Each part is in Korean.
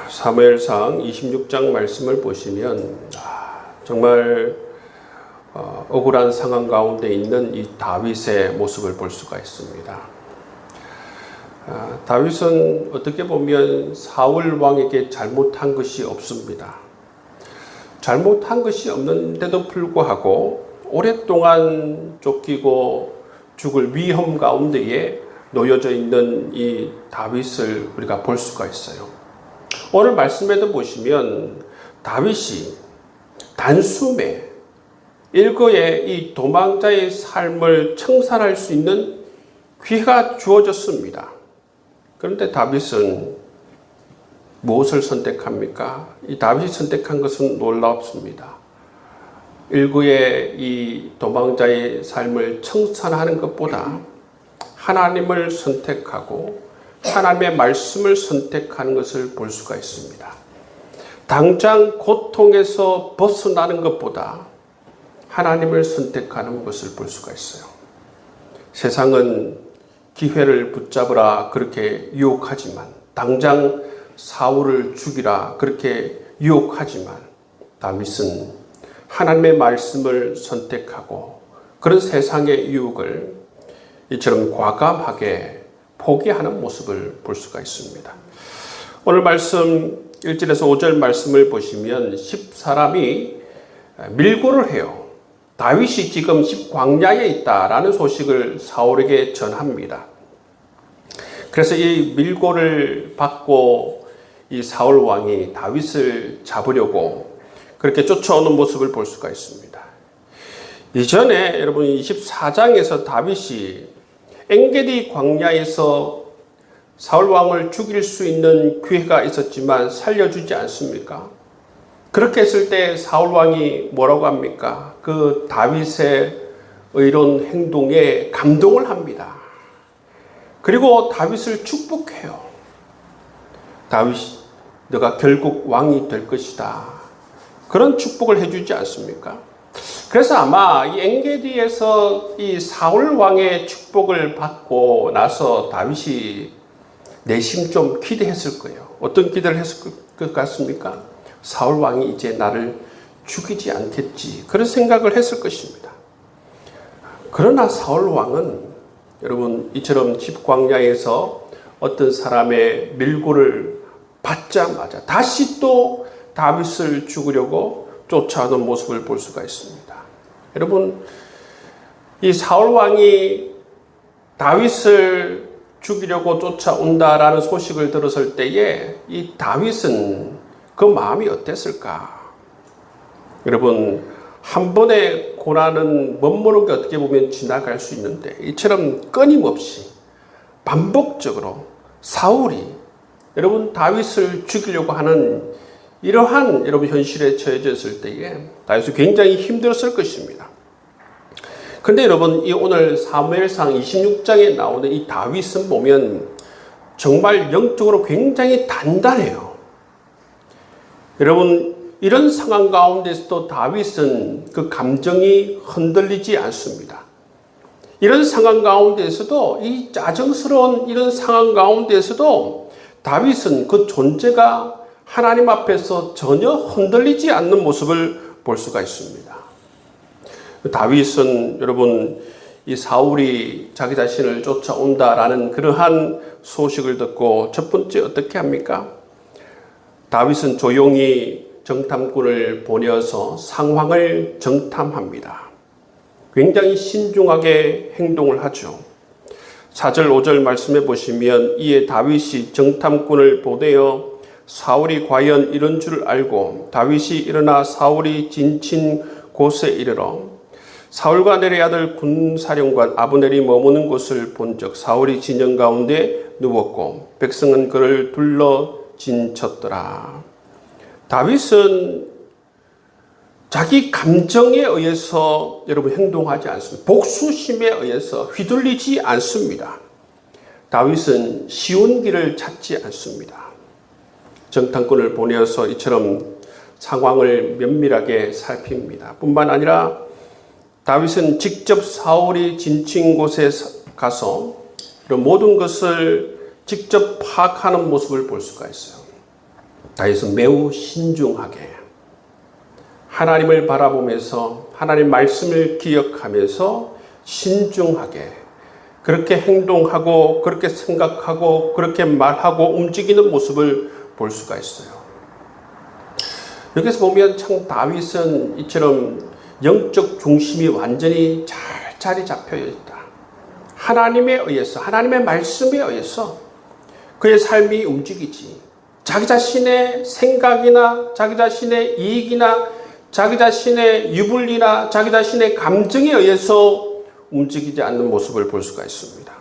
사무엘상 26장 말씀을 보시면 정말 억울한 상황 가운데 있는 이 다윗의 모습을 볼 수가 있습니다. 다윗은 어떻게 보면 사울 왕에게 잘못한 것이 없습니다. 잘못한 것이 없는데도 불구하고 오랫동안 쫓기고 죽을 위험 가운데에 놓여져 있는 이 다윗을 우리가 볼 수가 있어요. 오늘 말씀에도 보시면 다윗이 단숨에 일거에 이 도망자의 삶을 청산할 수 있는 기회가 주어졌습니다. 그런데 다윗은 무엇을 선택합니까? 이 다윗이 선택한 것은 놀랍습니다. 일거에 이 도망자의 삶을 청산하는 것보다 하나님을 선택하고 하나님의 말씀을 선택하는 것을 볼 수가 있습니다. 당장 고통에서 벗어나는 것보다 하나님을 선택하는 것을 볼 수가 있어요. 세상은 기회를 붙잡으라 그렇게 유혹하지만, 당장 사울을 죽이라 그렇게 유혹하지만, 다윗은 하나님의 말씀을 선택하고 그런 세상의 유혹을 이처럼 과감하게 포기하는 모습을 볼 수가 있습니다. 오늘 말씀 1절에서 5절 말씀을 보시면 10사람이 밀고를 해요. 다윗이 지금 광야에 있다라는 소식을 사울에게 전합니다. 그래서 이 밀고를 받고 이 사울 왕이 다윗을 잡으려고 그렇게 쫓아오는 모습을 볼 수가 있습니다. 이전에 여러분 24장에서 다윗이 엔게디 광야에서 사울 왕을 죽일 수 있는 기회가 있었지만 살려주지 않습니까? 그렇게 했을 때 사울 왕이 뭐라고 합니까? 그 다윗의 의로운 행동에 감동을 합니다. 그리고 다윗을 축복해요. 다윗, 너가 결국 왕이 될 것이다. 그런 축복을 해주지 않습니까? 그래서 아마 이 엔게디에서 이 사울 왕의 축복을 받고 나서 다윗이 내심 좀 기대했을 거예요. 어떤 기대를 했을 것 같습니까? 사울 왕이 이제 나를 죽이지 않겠지. 그런 생각을 했을 것입니다. 그러나 사울 왕은 여러분 이처럼 집광야에서 어떤 사람의 밀고를 받자마자 다시 또 다윗을 죽이려고 쫓아오는 모습을 볼 수가 있습니다. 여러분, 이 사울 왕이 다윗을 죽이려고 쫓아온다라는 소식을 들었을 때에 이 다윗은 그 마음이 어땠을까? 여러분, 한 번의 고난은 멋모르게 어떻게 보면 지나갈 수 있는데 이처럼 끊임없이 반복적으로 사울이 여러분 다윗을 죽이려고 하는 이러한 여러분 현실에 처해졌을 때에 다윗이 굉장히 힘들었을 것입니다. 근데 여러분 이 오늘 사무엘상 26장에 나오는 이 다윗은 보면 정말 영적으로 굉장히 단단해요. 여러분 이런 상황 가운데서도 다윗은 그 감정이 흔들리지 않습니다. 이런 상황 가운데서도 이 짜증스러운 이런 상황 가운데서도 다윗은 그 존재가 하나님 앞에서 전혀 흔들리지 않는 모습을 볼 수가 있습니다. 다윗은 여러분 이 사울이 자기 자신을 쫓아온다라는 그러한 소식을 듣고 첫 번째 어떻게 합니까? 다윗은 조용히 정탐꾼을 보내어서 상황을 정탐합니다. 굉장히 신중하게 행동을 하죠. 4절 5절 말씀해 보시면 이에 다윗이 정탐꾼을 보내어 사울이 과연 이런 줄 알고 다윗이 일어나 사울이 진친 곳에 이르러 사울과 넬의 아들 군사령관 아브넬이 머무는 곳을 본즉 사울이 진영 가운데 누웠고 백성은 그를 둘러 진쳤더라. 다윗은 자기 감정에 의해서 여러분 행동하지 않습니다. 복수심에 의해서 휘둘리지 않습니다. 다윗은 쉬운 길을 찾지 않습니다. 정탐꾼을 보내어서 이처럼 상황을 면밀하게 살핍니다. 뿐만 아니라 다윗은 직접 사울이 진친 곳에 가서 모든 것을 직접 파악하는 모습을 볼 수가 있어요. 다윗은 매우 신중하게 하나님을 바라보면서 하나님 말씀을 기억하면서 신중하게 그렇게 행동하고 그렇게 생각하고 그렇게 말하고 움직이는 모습을 볼 수가 있어요. 여기서 보면 참 다윗은 이처럼 영적 중심이 완전히 잘 자리 잡혀 있다. 하나님에 의해서, 하나님의 말씀에 의해서 그의 삶이 움직이지. 자기 자신의 생각이나 자기 자신의 이익이나 자기 자신의 유불리나 자기 자신의 감정에 의해서 움직이지 않는 모습을 볼 수가 있습니다.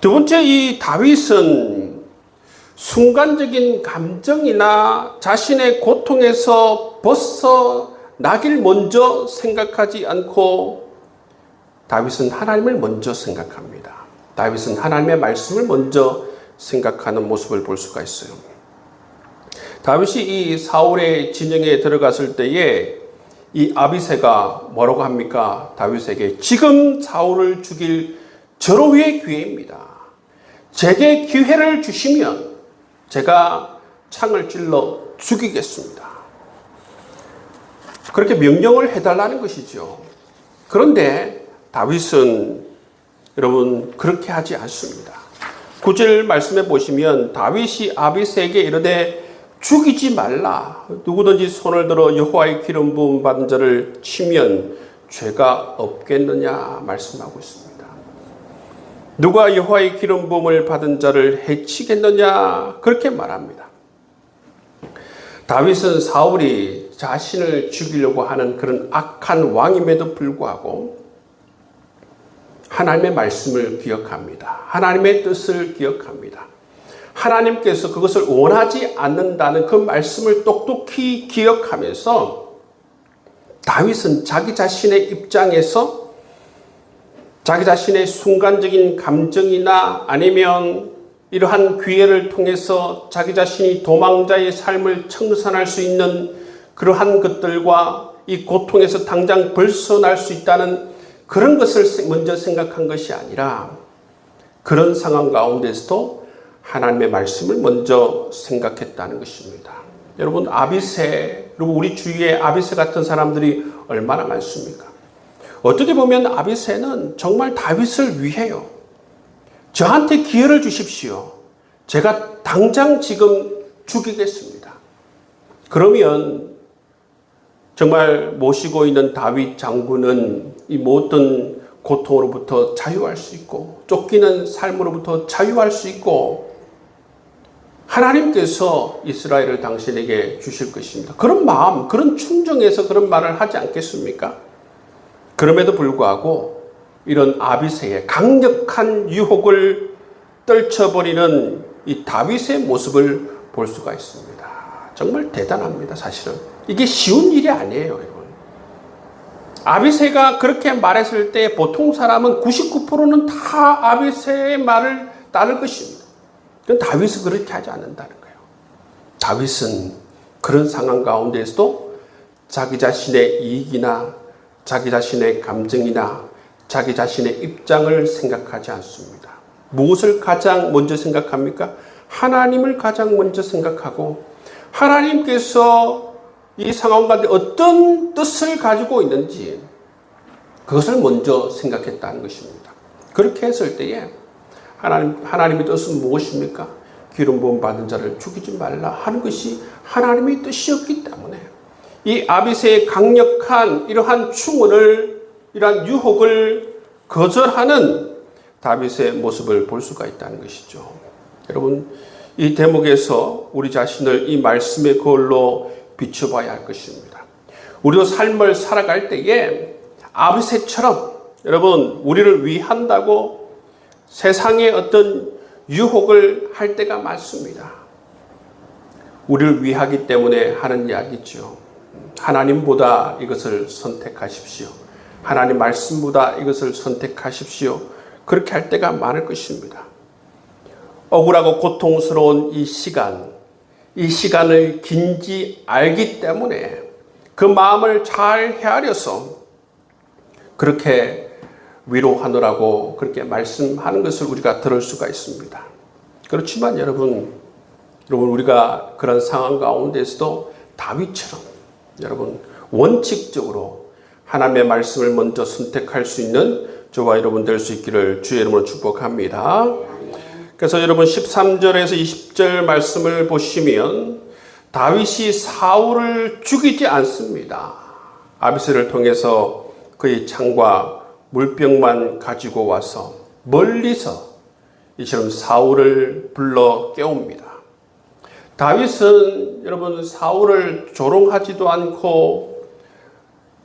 두 번째, 이 다윗은 순간적인 감정이나 자신의 고통에서 벗어나길 먼저 생각하지 않고 다윗은 하나님을 먼저 생각합니다. 다윗은 하나님의 말씀을 먼저 생각하는 모습을 볼 수가 있어요. 다윗이 이 사울의 진영에 들어갔을 때에 이 아비새가 뭐라고 합니까? 다윗에게 지금 사울을 죽일 절호의 기회입니다. 제게 기회를 주시면 제가 창을 찔러 죽이겠습니다. 그렇게 명령을 해달라는 것이죠. 그런데 다윗은 여러분 그렇게 하지 않습니다. 9절 말씀해 보시면 다윗이 아비새에게 이르되 죽이지 말라. 누구든지 손을 들어 여호와의 기름 부음 받은 자를 치면 죄가 없겠느냐 말씀하고 있습니다. 누가 여호와의 기름 부음을 받은 자를 해치겠느냐 그렇게 말합니다. 다윗은 사울이 자신을 죽이려고 하는 그런 악한 왕임에도 불구하고 하나님의 말씀을 기억합니다. 하나님의 뜻을 기억합니다. 하나님께서 그것을 원하지 않는다는 그 말씀을 똑똑히 기억하면서 다윗은 자기 자신의 입장에서 자기 자신의 순간적인 감정이나 아니면 이러한 기회를 통해서 자기 자신이 도망자의 삶을 청산할 수 있는 그러한 것들과 이 고통에서 당장 벗어날 수 있다는 그런 것을 먼저 생각한 것이 아니라 그런 상황 가운데서도 하나님의 말씀을 먼저 생각했다는 것입니다. 여러분 아비새, 그리고 우리 주위에 아비새 같은 사람들이 얼마나 많습니까? 어떻게 보면 아비새는 정말 다윗을 위해요. 저한테 기회를 주십시오. 제가 당장 지금 죽이겠습니다. 그러면 정말 모시고 있는 다윗 장군은 이 모든 고통으로부터 자유할 수 있고 쫓기는 삶으로부터 자유할 수 있고 하나님께서 이스라엘을 당신에게 주실 것입니다. 그런 마음, 그런 충정에서 그런 말을 하지 않겠습니까? 그럼에도 불구하고 이런 아비새의 강력한 유혹을 떨쳐버리는 이 다윗의 모습을 볼 수가 있습니다. 정말 대단합니다. 사실은 이게 쉬운 일이 아니에요, 여러분. 아비새가 그렇게 말했을 때 보통 사람은 99%는 다 아비새의 말을 따를 것입니다. 그런데 다윗은 그렇게 하지 않는다는 거예요. 다윗은 그런 상황 가운데서도 자기 자신의 이익이나 자기 자신의 감정이나 자기 자신의 입장을 생각하지 않습니다. 무엇을 가장 먼저 생각합니까? 하나님을 가장 먼저 생각하고 하나님께서 이 상황 가운데 어떤 뜻을 가지고 있는지 그것을 먼저 생각했다는 것입니다. 그렇게 했을 때에 하나님의 뜻은 무엇입니까? 기름 부음 받은 자를 죽이지 말라 하는 것이 하나님의 뜻이었기 때문에 이 아비새의 강력한 이러한 충언을, 이러한 유혹을 거절하는 다윗의 모습을 볼 수가 있다는 것이죠. 여러분, 이 대목에서 우리 자신을 이 말씀의 거울로 비춰봐야 할 것입니다. 우리도 삶을 살아갈 때에 아비새처럼 여러분 우리를 위한다고 세상의 어떤 유혹을 할 때가 많습니다. 우리를 위하기 때문에 하는 이야기죠. 하나님보다 이것을 선택하십시오. 하나님 말씀보다 이것을 선택하십시오. 그렇게 할 때가 많을 것입니다. 억울하고 고통스러운 이 시간을 긴지 알기 때문에 그 마음을 잘 헤아려서 그렇게 위로하느라고 그렇게 말씀하는 것을 우리가 들을 수가 있습니다. 그렇지만 여러분, 여러분, 우리가 그런 상황 가운데서도 다윗처럼 여러분 원칙적으로 하나님의 말씀을 먼저 선택할 수 있는 저와 여러분 될 수 있기를 주의 이름으로 축복합니다. 그래서 여러분 13절에서 20절 말씀을 보시면 다윗이 사울을 죽이지 않습니다. 아비새를 통해서 그의 창과 물병만 가지고 와서 멀리서 이처럼 사울을 불러 깨웁니다. 다윗은 여러분 사울을 조롱하지도 않고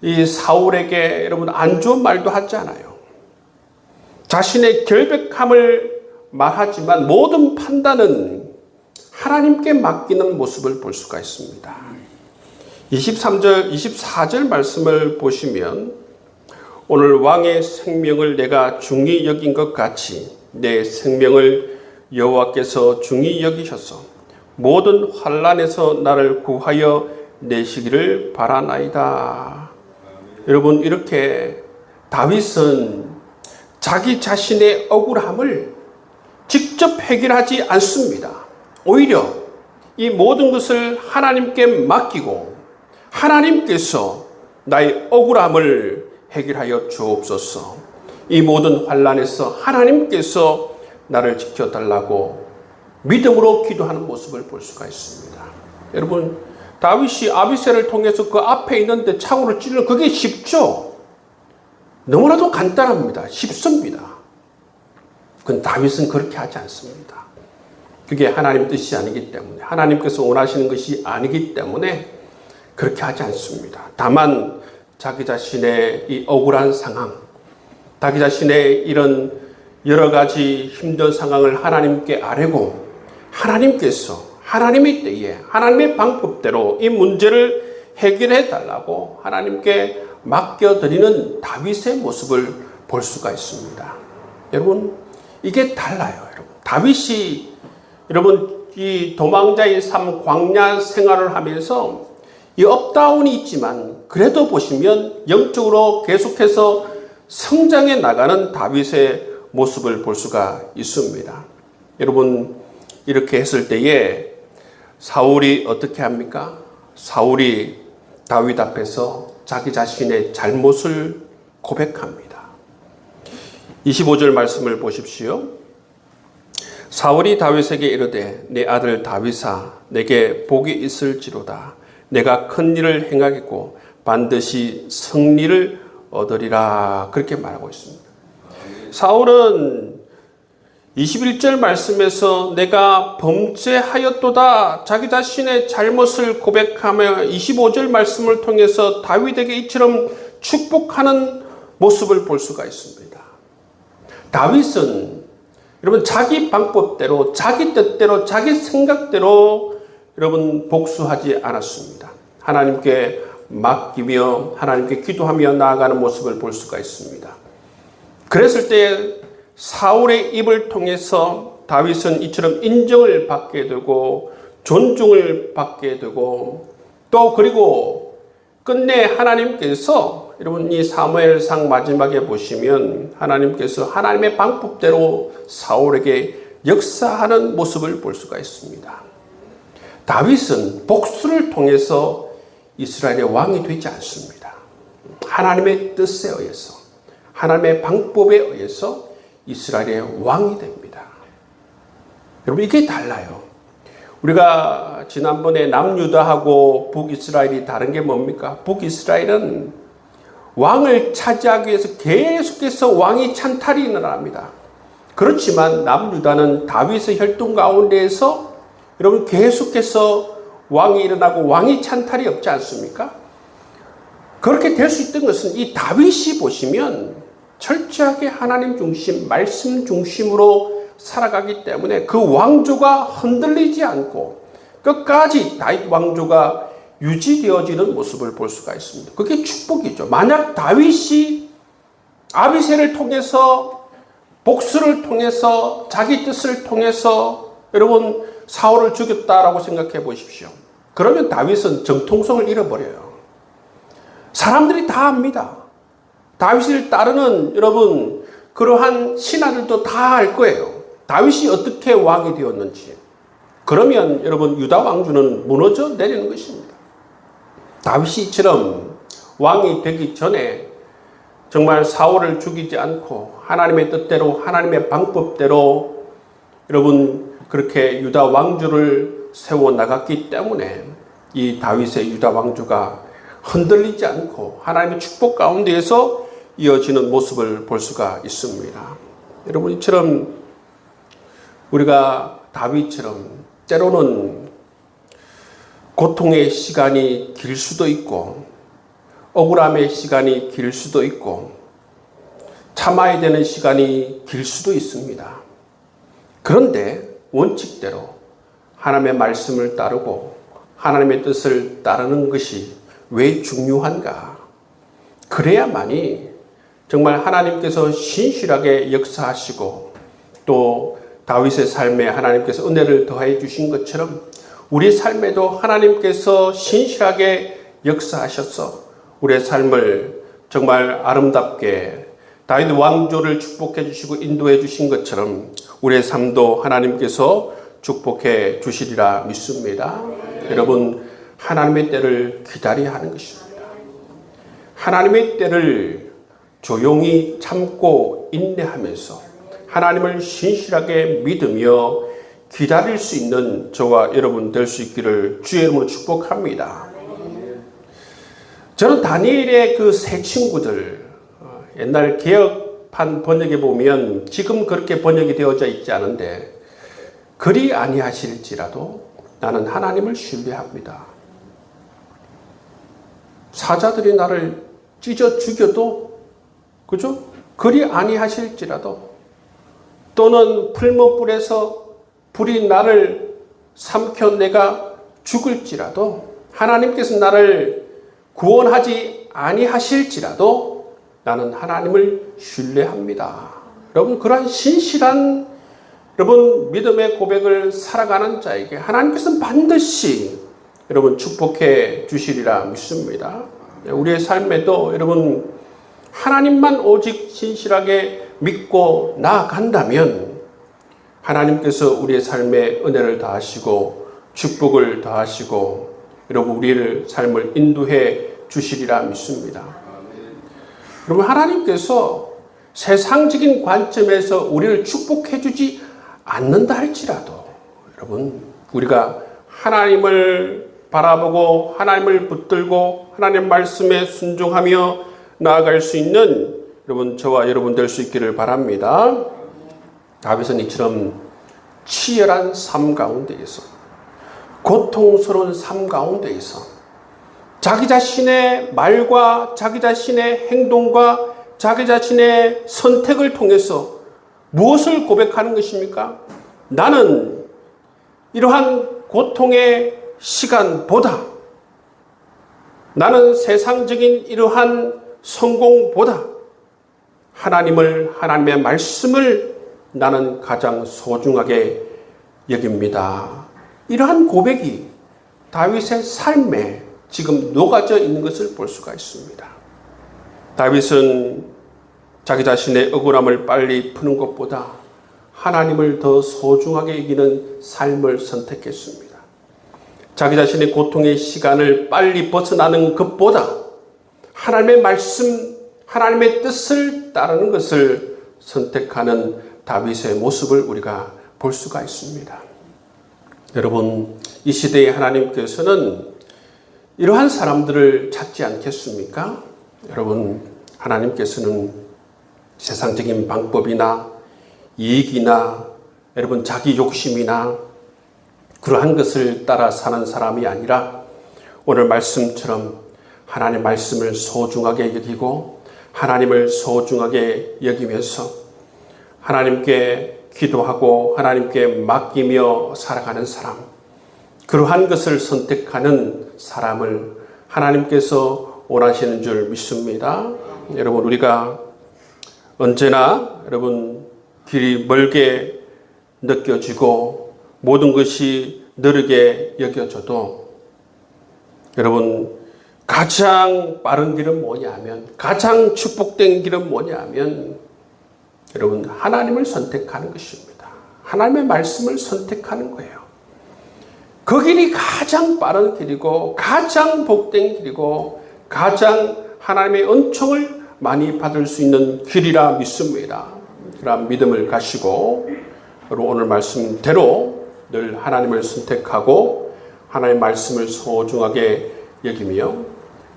이 사울에게 여러분 안 좋은 말도 하지 않아요. 자신의 결백함을 말하지만 모든 판단은 하나님께 맡기는 모습을 볼 수가 있습니다. 23절, 24절 말씀을 보시면 오늘 왕의 생명을 내가 중히 여긴 것 같이 내 생명을 여호와께서 중히 여기셔서 모든 환난에서 나를 구하여 내시기를 바라나이다. 여러분, 이렇게 다윗은 자기 자신의 억울함을 직접 해결하지 않습니다. 오히려 이 모든 것을 하나님께 맡기고 하나님께서 나의 억울함을 해결하여 주옵소서. 이 모든 환난에서 하나님께서 나를 지켜달라고 믿음으로 기도하는 모습을 볼 수가 있습니다. 여러분, 다윗이 아비새를 통해서 그 앞에 있는데 창으로 찔러, 그게 쉽죠? 너무나도 간단합니다. 쉽습니다. 그건 다윗은 그렇게 하지 않습니다. 그게 하나님 뜻이 아니기 때문에, 하나님께서 원하시는 것이 아니기 때문에 그렇게 하지 않습니다. 다만 자기 자신의 이 억울한 상황, 자기 자신의 이런 여러 가지 힘든 상황을 하나님께 아뢰고 하나님께서 하나님의 때에 하나님의 방법대로 이 문제를 해결해 달라고 하나님께 맡겨드리는 다윗의 모습을 볼 수가 있습니다. 여러분, 이게 달라요. 여러분, 다윗이 여러분 이 도망자의 삶, 광야 생활을 하면서 이 업다운이 있지만 그래도 보시면 영적으로 계속해서 성장해 나가는 다윗의 모습을 볼 수가 있습니다. 여러분, 이렇게 했을 때에 사울이 어떻게 합니까? 사울이 다윗 앞에서 자기 자신의 잘못을 고백합니다. 25절 말씀을 보십시오. 사울이 다윗에게 이르되 내 아들 다윗아 내게 복이 있을지로다. 내가 큰 일을 행하겠고 반드시 승리를 얻으리라. 그렇게 말하고 있습니다. 사울은 21절 말씀에서 내가 범죄하였도다 자기 자신의 잘못을 고백하며 25절 말씀을 통해서 다윗에게 이처럼 축복하는 모습을 볼 수가 있습니다. 다윗은 여러분 자기 방법대로 자기 뜻대로 자기 생각대로 여러분 복수하지 않았습니다. 하나님께 맡기며 하나님께 기도하며 나아가는 모습을 볼 수가 있습니다. 그랬을 때 사울의 입을 통해서 다윗은 이처럼 인정을 받게 되고 존중을 받게 되고 또 그리고 끝내 하나님께서 여러분 이 사무엘상 마지막에 보시면 하나님께서 하나님의 방법대로 사울에게 역사하는 모습을 볼 수가 있습니다. 다윗은 복수를 통해서 이스라엘의 왕이 되지 않습니다. 하나님의 뜻에 의해서 하나님의 방법에 의해서 이스라엘의 왕이 됩니다. 여러분, 이게 달라요. 우리가 지난번에 남유다하고 북이스라엘이 다른 게 뭡니까? 북이스라엘은 왕을 차지하기 위해서 계속해서 왕이 찬탈이 일어납니다. 그렇지만 남유다는 다윗의 혈통 가운데에서 여러분 계속해서 왕이 일어나고 왕이 찬탈이 없지 않습니까? 그렇게 될 수 있던 것은 이 다윗이 보시면 철저하게 하나님 중심, 말씀 중심으로 살아가기 때문에 그 왕조가 흔들리지 않고 끝까지 다윗 왕조가 유지되어지는 모습을 볼 수가 있습니다. 그게 축복이죠. 만약 다윗이 아비새를 통해서 복수를 통해서 자기 뜻을 통해서 여러분 사울을 죽였다라고 생각해 보십시오. 그러면 다윗은 정통성을 잃어버려요. 사람들이 다 압니다. 다윗을 따르는 여러분 그러한 신하들도 다 알 거예요. 다윗이 어떻게 왕이 되었는지. 그러면 여러분 유다 왕조는 무너져 내리는 것입니다. 다윗이 이처럼 왕이 되기 전에 정말 사울을 죽이지 않고 하나님의 뜻대로 하나님의 방법대로 여러분 그렇게 유다 왕조를 세워 나갔기 때문에 이 다윗의 유다 왕조가 흔들리지 않고 하나님의 축복 가운데에서 이어지는 모습을 볼 수가 있습니다. 여러분 이처럼 우리가 다윗처럼 때로는 고통의 시간이 길 수도 있고 억울함의 시간이 길 수도 있고 참아야 되는 시간이 길 수도 있습니다. 그런데 원칙대로 하나님의 말씀을 따르고 하나님의 뜻을 따르는 것이 왜 중요한가? 그래야만이 정말 하나님께서 신실하게 역사하시고 또 다윗의 삶에 하나님께서 은혜를 더해 주신 것처럼 우리 삶에도 하나님께서 신실하게 역사하셔서 우리의 삶을 정말 아름답게 다윗 왕조를 축복해 주시고 인도해 주신 것처럼 우리의 삶도 하나님께서 축복해 주시리라 믿습니다. 여러분 하나님의 때를 기다려야 하는 것입니다. 하나님의 때를 조용히 참고 인내하면서 하나님을 신실하게 믿으며 기다릴 수 있는 저와 여러분 될 수 있기를 주의 이름으로 축복합니다. 저는 다니엘의 그 세 친구들 옛날 개혁판 번역에 보면 지금 그렇게 번역이 되어져 있지 않은데 그리 아니하실지라도 나는 하나님을 신뢰합니다. 사자들이 나를 찢어 죽여도 그죠? 그리 아니하실지라도 또는 풀무불에서 불이 나를 삼켜 내가 죽을지라도 하나님께서 나를 구원하지 아니하실지라도 나는 하나님을 신뢰합니다. 여러분 그러한 신실한 여러분 믿음의 고백을 살아가는 자에게 하나님께서는 반드시 여러분 축복해 주시리라 믿습니다. 우리의 삶에도 여러분 하나님만 오직 신실하게 믿고 나아간다면 하나님께서 우리의 삶에 은혜를 더하시고 축복을 더하시고 여러분 우리의 삶을 인도해 주시리라 믿습니다. 여러분 하나님께서 세상적인 관점에서 우리를 축복해 주지 않는다 할지라도 여러분 우리가 하나님을 바라보고 하나님을 붙들고 하나님 말씀에 순종하며 나아갈 수 있는 여러분 저와 여러분 될 수 있기를 바랍니다. 다윗은 이처럼 치열한 삶 가운데에서 고통스러운 삶 가운데에서 자기 자신의 말과 자기 자신의 행동과 자기 자신의 선택을 통해서 무엇을 고백하는 것입니까? 나는 이러한 고통의 시간보다 나는 세상적인 이러한 성공보다 하나님의 말씀을 나는 가장 소중하게 여깁니다. 이러한 고백이 다윗의 삶에 지금 녹아져 있는 것을 볼 수가 있습니다. 다윗은 자기 자신의 억울함을 빨리 푸는 것보다 하나님을 더 소중하게 여기는 삶을 선택했습니다. 자기 자신의 고통의 시간을 빨리 벗어나는 것보다 하나님의 말씀, 하나님의 뜻을 따르는 것을 선택하는 다윗의 모습을 우리가 볼 수가 있습니다. 여러분, 이 시대에 하나님께서는 이러한 사람들을 찾지 않겠습니까? 여러분, 하나님께서는 세상적인 방법이나 이익이나 여러분 자기 욕심이나 그러한 것을 따라 사는 사람이 아니라 오늘 말씀처럼 하나님의 말씀을 소중하게 여기고 하나님을 소중하게 여기면서 하나님께 기도하고 하나님께 맡기며 살아가는 사람, 그러한 것을 선택하는 사람을 하나님께서 원하시는 줄 믿습니다. 여러분, 우리가 언제나 여러분 길이 멀게 느껴지고 모든 것이 느리게 여겨져도 여러분 가장 빠른 길은 뭐냐면, 가장 축복된 길은 뭐냐면 여러분 하나님을 선택하는 것입니다. 하나님의 말씀을 선택하는 거예요. 그 길이 가장 빠른 길이고 가장 복된 길이고 가장 하나님의 은총을 많이 받을 수 있는 길이라 믿습니다. 그런 믿음을 가지고 오늘 말씀대로 늘 하나님을 선택하고 하나님의 말씀을 소중하게 여기며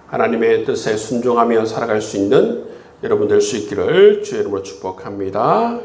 하나님의 뜻에 순종하며 살아갈 수 있는 여러분 될 수 있기를 주의 이름으로 축복합니다.